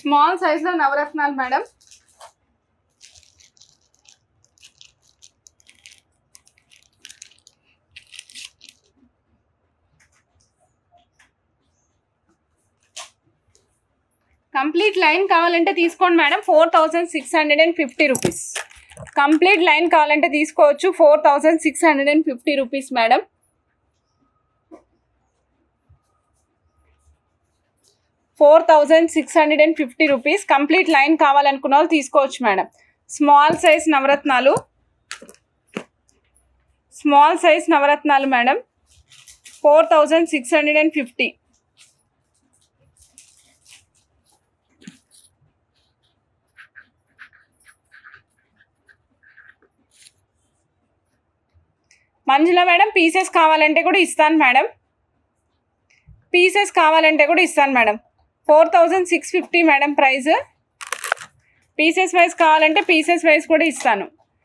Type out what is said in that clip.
Small సైజ్లో నవరత్నాలు madam. Complete line కావాలంటే తీసుకోండి మేడం, 4650 రూపీస్. కంప్లీట్ లైన్ కావాలంటే తీసుకోవచ్చు, 4650 రూపీస్ మేడం. ₹4650 కంప్లీట్ లైన్ కావాలనుకున్న వాళ్ళు తీసుకోవచ్చు మేడం. స్మాల్ సైజ్ నవరత్నాలు, స్మాల్ సైజ్ నవరత్నాలు మేడం, 4650. మంజుల మేడం పీసెస్ కావాలంటే కూడా ఇస్తాను మేడం, పీసెస్ కావాలంటే కూడా ఇస్తాను madam. 4650 madam price. Pieces wise కావాలంటే పీసెస్ వైజ్ కూడా ఇస్తాను.